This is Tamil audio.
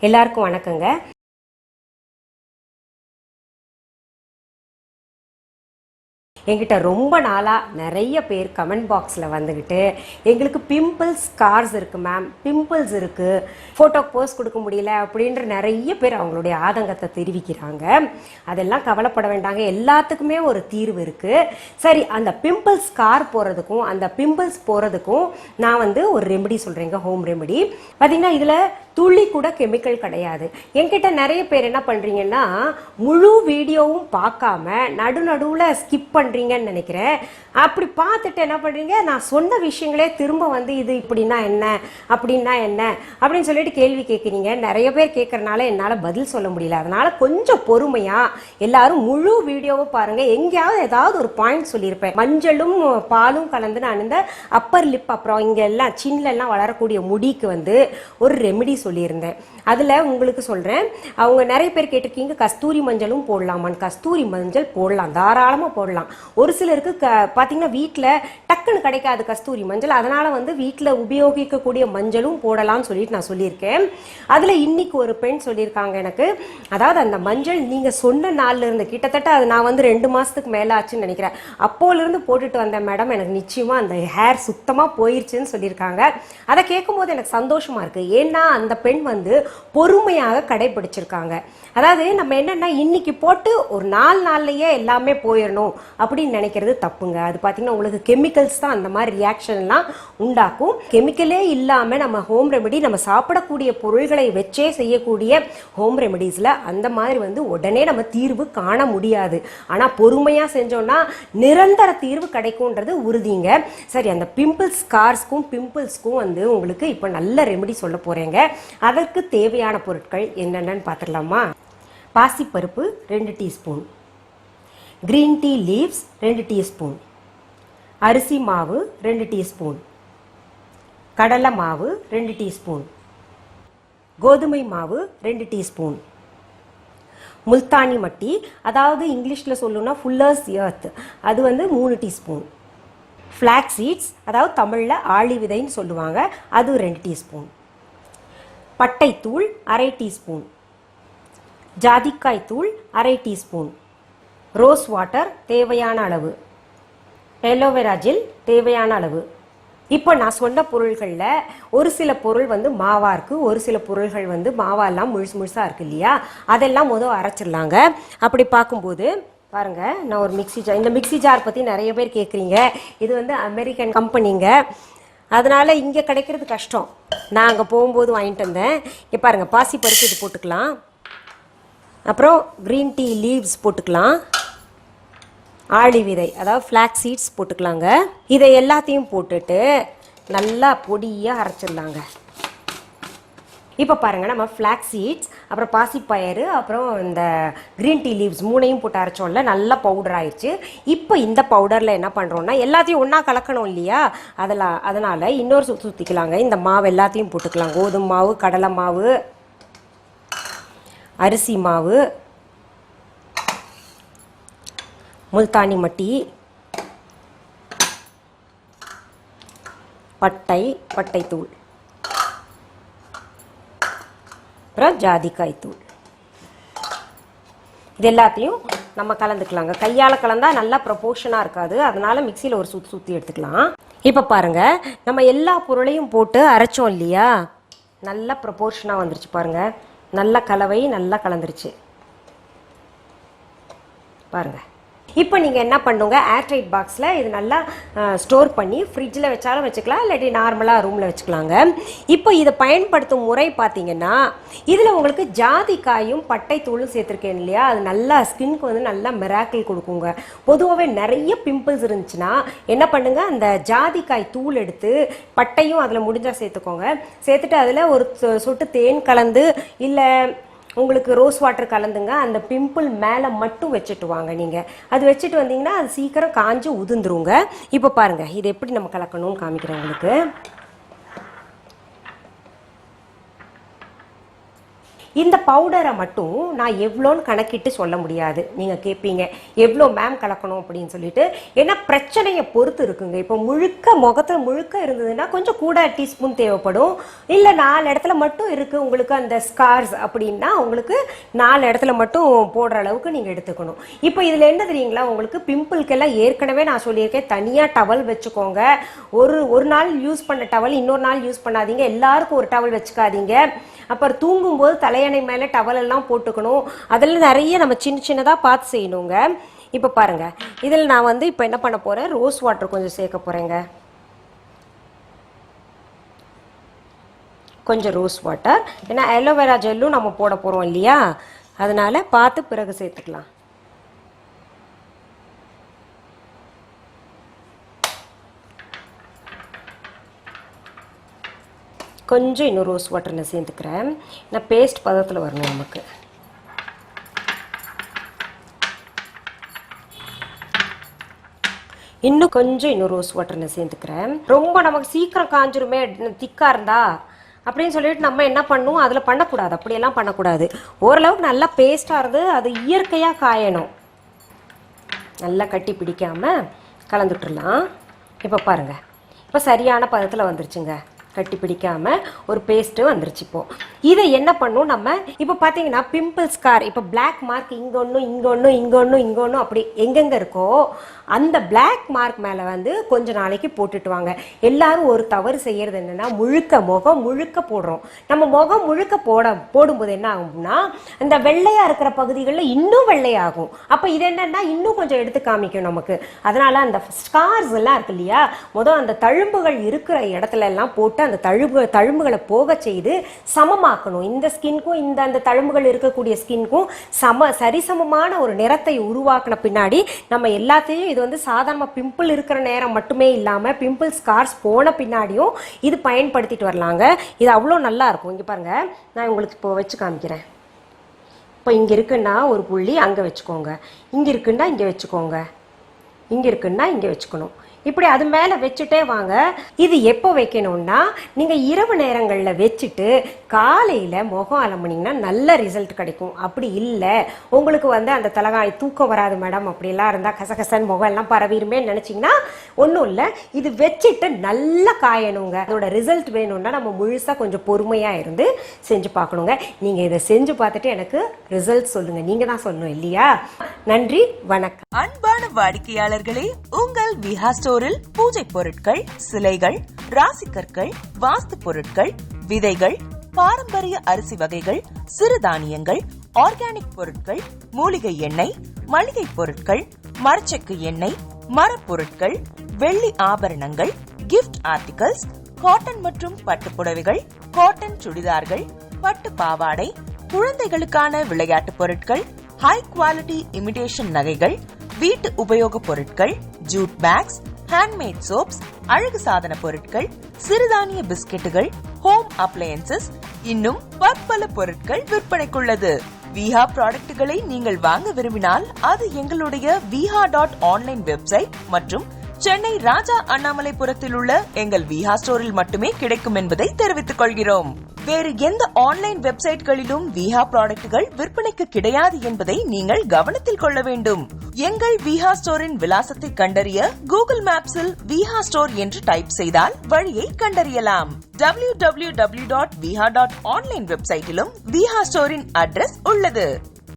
எல்லாருக்கும் வணக்கங்க. என்கிட்ட ரொம்ப நாளாக நிறைய பேர் கமெண்ட் பாக்ஸில் வந்துக்கிட்டு எங்களுக்கு பிம்பிள் ஸ்கார்ஸ் இருக்குது மேம், பிம்பிள்ஸ் இருக்குது, ஃபோட்டோ போஸ்ட் கொடுக்க முடியல அப்படின்ற நிறைய பேர் அவங்களுடைய ஆதங்கத்தை தெரிவிக்கிறாங்க. அதெல்லாம் கவலைப்பட வேண்டாங்க, எல்லாத்துக்குமே ஒரு தீர்வு இருக்குது. சரி, அந்த பிம்பிள் ஸ்கார் போகிறதுக்கும் அந்த பிம்பிள்ஸ் போகிறதுக்கும் நான் ஒரு ரெமெடி சொல்கிறேங்க, ஹோம் ரெமெடி. பார்த்திங்கன்னா இதில் துளி கூட கெமிக்கல் கிடையாது. என்கிட்ட நிறைய பேர் என்ன பண்ணுறீங்கன்னா முழு வீடியோவும் பார்க்காம நடுவில் ஸ்கிப் பண்ணுறீங்கன்னு நினைக்கிறேன். அப்படி பார்த்துட்டு என்ன பண்ணுறீங்க, நான் சொன்ன விஷயங்களே திரும்ப இது இப்படின்னா என்ன அப்படின்னா என்ன அப்படின்னு சொல்லிட்டு கேள்வி கேட்குறீங்க. நிறைய பேர் கேட்குறனால என்னால் பதில் சொல்ல முடியல. அதனால் கொஞ்சம் பொறுமையாக எல்லாரும் முழு வீடியோவும் பாருங்கள். எங்கேயாவது ஏதாவது ஒரு பாயிண்ட் சொல்லியிருப்பேன். மஞ்சளும் பாலும் கலந்து நான் இந்த அப்பர் லிப் அப்புறம் இங்கே எல்லாம் சின்லெல்லாம் வளரக்கூடிய முடிக்கு ஒரு ரெமெடி சொல்லியிருந்தேன். அதில் உங்களுக்கு சொல்கிறேன். அவங்க நிறைய பேர் கேட்டிருக்கீங்க கஸ்தூரி மஞ்சளும் போடலாமான்னு. கஸ்தூரி மஞ்சள் போடலாம், தாராளமாக போடலாம். ஒரு சிலருக்கு பார்த்தீங்கன்னா வீட்டில் டக்குன்னு கிடைக்காது கஸ்தூரி மஞ்சள், அதனால் வீட்டில் உபயோகிக்கக்கூடிய மஞ்சளும் போடலாம்னு சொல்லிட்டு நான் சொல்லியிருக்கேன். அதில் இன்னைக்கு ஒரு பெண் சொல்லியிருக்காங்க எனக்கு, அதாவது அந்த மஞ்சள் நீங்கள் சொன்ன நாளில் இருந்து கிட்டத்தட்ட அது நான் 2 மாதத்துக்கு மேலே ஆச்சுன்னு நினைக்கிறேன், அப்போலேருந்து போட்டுட்டு வந்தேன் மேடம், எனக்கு நிச்சயமாக அந்த ஹேர் சுத்தமாக போயிடுச்சுன்னு சொல்லியிருக்காங்க. அதை கேட்கும்போது எனக்கு சந்தோஷமாக இருக்குது. ஏன்னா அந்த பெண் பொறுமையாக கடைபிடிச்சிருக்காங்க. அதாவது நம்ம என்னன்னா இன்னைக்கு போட்டு ஒரு 4 நாள்லயே எல்லாமே போயிடணும் அப்படின்னு நினைக்கிறது தப்புங்க. அது பார்த்தீங்கன்னா உங்களுக்கு கெமிக்கல்ஸ் தான் அந்த மாதிரி ரியாக்ஷன் எல்லாம் உண்டாக்கும். கெமிக்கலே இல்லாமல் நம்ம ஹோம் ரெமெடி, நம்ம சாப்பிடக்கூடிய பொருள்களை வச்சே செய்யக்கூடிய ஹோம் ரெமெடிஸில் அந்த மாதிரி உடனே நம்ம தீர்வு காண முடியாது. ஆனால் பொறுமையாக செஞ்சோம்னா நிரந்தர தீர்வு கிடைக்கும்ன்றது உறுதிங்க. சரி, அந்த பிம்பிள் ஸ்கார்ஸ்க்கும் பிம்பிள்ஸ்க்கும் உங்களுக்கு இப்போ நல்ல ரெமெடி சொல்ல போகிறேங்க. அதற்கு தேவையான பொருட்கள் என்னென்னு பார்த்துடலாமா? பாசிப்பருப்பு 2 teaspoon, green tea leaves 2 teaspoon, அரிசி மாவு 2 டீஸ்பூன், கடலை மாவு 2 டீஸ்பூன், கோதுமை மாவு 2 டீஸ்பூன், முல்தானி மட்டி, அதாவது இங்கிலீஷில் சொல்லணும்னா ஃபுல்லர்ஸ் எர்த், அது 3 டீஸ்பூன், ஃப்ளாக் சீட்ஸ், அதாவது தமிழில் ஆளி விதைன்னு சொல்லுவாங்க, அது 2 டீஸ்பூன், பட்டைத்தூள் 1/2 டீஸ்பூன், ஜாதிக்காய் தூள் 1/2 டீஸ்பூன், ரோஸ் வாட்டர் தேவையான அளவு, எலோவேரா ஜெல் தேவையான அளவு. இப்போ நான் சொன்ன பொருள்களில் ஒரு சில பொருள் மாவாக இருக்குது, ஒரு சில பொருள்கள் மாவா எல்லாம் முழுசாக இருக்குது இல்லையா, அதெல்லாம் அரைச்சிடலாங்க. அப்படி பார்க்கும்போது பாருங்க, நான் ஒரு மிக்சி ஜார், இந்த மிக்சி ஜார் பற்றி நிறைய பேர் கேட்குறீங்க. இது அமெரிக்கன் கம்பெனிங்க, அதனால் இங்கே கிடைக்கிறது கஷ்டம். நான் அங்கே போகும்போது வாங்கிட்டு வந்தேன். இங்கே பாருங்கள், பாசிப்பருப்பு இது போட்டுக்கலாம், அப்புறம் க்ரீன் டீ லீவ்ஸ் போட்டுக்கலாம், ஆளி விதை அதாவது ஃப்ளாக் சீட்ஸ் போட்டுக்கலாங்க. இதை எல்லாத்தையும் போட்டுட்டு நல்லா பொடியாக அரைச்சிடலாங்க. இப்போ பாருங்கள், நம்ம ஃப்ளாக் சீட்ஸ் அப்புறம் பாசிப்பயறு அப்புறம் இந்த க்ரீன் டீ லீவ்ஸ் 3ஐயும் போட்டு அரைச்சோம்ல, நல்லா பவுடர் ஆயிடுச்சு. இப்போ இந்த பவுடரில் என்ன பண்ணுறோன்னா எல்லாத்தையும் ஒன்றா கலக்கணும் இல்லையா, அதனால் இன்னொரு சுற்றிக்கலாங்க. இந்த மாவு எல்லாத்தையும் போட்டுக்கலாம். கோதுமை மாவு, கடலை மாவு, அரிசி மாவு, முல்தானி மட்டி, பட்டைத்தூள், அப்புறம் ஜாதிக்காய் தூள், இது எல்லாத்தையும் நம்ம கலந்துக்கலாங்க. கையால் கலந்தால் நல்லா ப்ரொபோர்ஷனாக இருக்காது, அதனால் மிக்சியில் ஒரு சுற்றி எடுத்துக்கலாம். இப்போ பாருங்கள், நம்ம எல்லா பொருளையும் போட்டு அரைச்சோம் இல்லையா, நல்லா ப்ரொபோர்ஷனாக வந்துருச்சு பாருங்கள், நல்ல கலவை நல்லா கலந்துருச்சு பாருங்கள். இப்போ நீங்கள் என்ன பண்ணுங்க, ஏர்டைட் பாக்ஸில் இது நல்லா ஸ்டோர் பண்ணி ஃப்ரிட்ஜில் வச்சாலும் வச்சுக்கலாம், இல்லாட்டி நார்மலாக ரூமில் வச்சுக்கலாங்க. இப்போ இதை பயன்படுத்தும் முறை பார்த்தீங்கன்னா, இதில் உங்களுக்கு ஜாதிக்காயும் பட்டைத்தூளும் சேர்த்துருக்கேன் இல்லையா, அது நல்லா ஸ்கின்க்கு நல்லா மிராக்கிள் கொடுக்குங்க. பொதுவாகவே நிறைய பிம்பிள்ஸ் இருந்துச்சுன்னா என்ன பண்ணுங்க, அந்த ஜாதிக்காய் தூள் எடுத்து பட்டையும் அதில் முடிஞ்சால் சேர்த்துக்கோங்க. சேர்த்துட்டு அதில் ஒரு சொட்டு தேன் கலந்து இல்லை உங்களுக்கு ரோஸ் வாட்டர் கலந்துங்க, அந்த பிம்பிள் மேலே மட்டும் வச்சுட்டு வாங்க. நீங்கள் அது வச்சுட்டு வந்தீங்கன்னா அது சீக்கிரம் காஞ்சு உதிர்ந்துருங்க. இப்போ பாருங்கள், இது எப்படி நம்ம கலக்கணும்னு காமிக்கிறேன் உங்களுக்கு. இந்த பவுடரை மட்டும் நான் எவ்வளோன்னு கணக்கிட்டு சொல்ல முடியாது. நீங்கள் கேட்பீங்க எவ்வளோ மேம் கலக்கணும் அப்படின்னு சொல்லிட்டு. ஏன்னா பிரச்சனையை பொறுத்து இருக்குங்க. இப்போ முகத்தில் முழுக்க இருந்ததுன்னா கொஞ்சம் கூட டீஸ்பூன் தேவைப்படும். இல்லை 4 இடத்துல மட்டும் இருக்குது உங்களுக்கு அந்த ஸ்கார்ஸ் அப்படின்னா உங்களுக்கு 4 இடத்துல மட்டும் போடுற அளவுக்கு நீங்கள் எடுத்துக்கணும். இப்போ இதில் என்ன தெரியுங்களா, உங்களுக்கு பிம்பிள்கெல்லாம் ஏற்கனவே நான் சொல்லியிருக்கேன், தனியாக டவல் வச்சுக்கோங்க. ஒரு நாள் யூஸ் பண்ண டவல் இன்னொரு நாள் யூஸ் பண்ணாதீங்க. எல்லாருக்கும் ஒரு டவல் வச்சுக்காதீங்க. அப்புறம் தூங்கும்போது தலையணை மேலே டவல் எல்லாம் போட்டுக்கணும். அதில் நிறைய நம்ம சின்னதாக பார்த்து செய்யணுங்க. இப்போ பாருங்க, இதில் நான் இப்போ என்ன பண்ண போறேன், ரோஸ் வாட்டர் கொஞ்சம் சேர்க்க போறேங்க. கொஞ்சம் ரோஸ் வாட்டர், ஏன்னா அலோவேரா ஜெல்லும் நம்ம போட போறோம் இல்லையா, அதனால பார்த்து பிறகு சேர்த்துக்கலாம். கொஞ்சம் இன்னும் ரோஸ் வாட்டர் நான் சேர்த்துக்கிறேன். நான் பேஸ்ட் பதத்தில் வரணும் நமக்கு. இன்னும் கொஞ்சம் இன்னும் ரோஸ் வாட்டர் நான் சேர்த்துக்கிறேன். ரொம்ப நமக்கு சீக்கிரம் காஞ்சிருமே திக்காக இருந்தா அப்படின்னு சொல்லிட்டு நம்ம என்ன பண்ணுவோம், அதில் பண்ணக்கூடாது, அப்படியெல்லாம் பண்ணக்கூடாது. ஓரளவுக்கு நல்லா பேஸ்டாக இருந்து அது இயற்கையாக காயணும். நல்லா கட்டி பிடிக்காமல் கலந்துட்டுலாம். இப்போ பாருங்கள், இப்போ சரியான பதத்தில் வந்துருச்சுங்க. கட்டி பிடிக்காம ஒரு பேஸ்ட்டு வந்துருச்சு. இப்போ இதை என்ன பண்ணும் நம்ம, இப்போ பார்த்தீங்கன்னா பிம்பிள் ஸ்கார், இப்போ பிளாக் மார்க் இங்கே ஒன்று இங்கே ஒன்று இங்கே ஒன்று இங்கே ஒன்று அப்படி எங்கெங்கே இருக்கோ அந்த பிளாக் மார்க் மேலே கொஞ்ச நாளைக்கு போட்டுட்டு வாங்க. எல்லாரும் ஒரு தவறு செய்யறது என்னன்னா, முகம் முழுக்க போடுறோம். நம்ம முகம் முழுக்க போடும்போது என்ன ஆகும்னா, அந்த வெள்ளையா இருக்கிற பகுதிகளில் இன்னும் வெள்ளையாகும். அப்போ இது என்னன்னா இன்னும் கொஞ்சம் எடுத்து காமிக்கும் நமக்கு. அதனால அந்த ஸ்கார்ஸ் எல்லாம் இருக்கு இல்லையா, அந்த தழும்புகள் இருக்கிற இடத்துல எல்லாம் போட்டு அந்த தழும்புகளை போக செய்து சமமாக்கணும். இந்த ஸ்கின்க்கும் அந்த தழும்புகள் இருக்கக்கூடிய ஸ்கின்க்கும் சரிசமமான ஒரு நிறத்தை உருவாக்கின பின்னாடி நம்ம எல்லாத்தையும் இது சாதாரண பிம்பிள் இருக்கிற நேரம் மட்டுமே இல்லாம பிம்பிள் ஸ்கார்ஸ் போன பின்னாடியும் இது பயன்படுத்திட்டு வரலாங்க. இது அவ்வளோ நல்லா இருக்கும். இங்க பாருங்க, நான் உங்களுக்கு இப்போ வச்சு காமிக்கிறேன். இப்போ இங்க இருக்குன்னா ஒரு புள்ளி அங்க வச்சுக்கோங்க, இங்க இருக்குன்னா இங்க வச்சுக்கோங்க, இங்க இருக்குன்னா இங்க வச்சுக்கணும். இப்படி அது மேலே வச்சுட்டே வாங்க. இது எப்போ வைக்கணும்னா, நீங்கள் இரவு நேரங்களில் வச்சுட்டு காலையில் முகம் அலம்புனீங்கன்னா நல்ல ரிசல்ட் கிடைக்கும். அப்படி இல்லை உங்களுக்கு அந்த தலகாணி தூக்கம் வராது மேடம், அப்படிலாம் இருந்தால் கசகசன் முகம் எல்லாம் பரவிருமே நினச்சிங்கன்னா ஒன்றும் இல்லை. இது வச்சுட்டு நல்லா காயணுங்க. அதோட ரிசல்ட் வேணும்னா நம்ம முழுசாக கொஞ்சம் பொறுமையாக இருந்து செஞ்சு பார்க்கணுங்க. நீங்கள் இதை செஞ்சு பார்த்துட்டு எனக்கு ரிசல்ட் சொல்லுங்கள். நீங்கள் தான் சொல்லணும் இல்லையா? நன்றி, வணக்கம். அன்பான வாடிக்கையாளர்களே, உங்கள் விஹா ஸ்டோரில் பூஜை பொருட்கள், சிலைகள், ராசிக்கற்கள், வாஸ்து பொருட்கள், விதைகள், பாரம்பரிய அரிசி வகைகள், சிறுதானியங்கள், ஆர்கானிக் பொருட்கள், மூலிகை எண்ணெய், மளிகை பொருட்கள், மரச்செக்கு எண்ணெய், மரப்பொருட்கள், வெள்ளி ஆபரணங்கள், கிஃப்ட் ஆர்டிகல்ஸ், காட்டன் மற்றும் பட்டு புடவைகள், காட்டன் சுடிதார்கள், பட்டு பாவாடை, குழந்தைகளுக்கான விளையாட்டு பொருட்கள், ஹை குவாலிட்டி இமிடேஷன் நகைகள், வீட்டு உபயோக பொருட்கள், ஜூட் பேக்ஸ், ஹேண்ட்மேட் சோப்ஸ், அழகு சாதன பொருட்கள், சிறுதானிய பிஸ்கெட்டுகள், ஹோம் அப்ளையன்சஸ், இன்னும் பற்பல பொருட்கள் விற்பனைக்குள்ளது. விஹா ப்ராடக்ட்களை நீங்கள் வாங்க விரும்பினால் அது எங்களுடைய viha.online வெப்சைட் மற்றும் சென்னை ராஜா அண்ணாமலைபுரத்தில் உள்ள எங்கள் விஹா ஸ்டோரில் மட்டுமே கிடைக்கும் என்பதை தெரிவித்துக் கொள்கிறோம். வேறு எந்த ஆன்லைன் வெப்சைட்களிலும் விஹா ப்ராடக்ட்கள் விற்பனைக்கு கிடையாது என்பதை நீங்கள் கவனத்தில் கொள்ள வேண்டும். எங்கள் விஹா ஸ்டோரின் விலாசத்தை கண்டறிய கூகுள் மேப்ஸில் விஹா ஸ்டோர் என்று டைப் செய்தால் வழியை கண்டறியலாம். www.viha.online வெப்சைட்டிலும் விஹா ஸ்டோரின் அட்ரஸ் உள்ளது.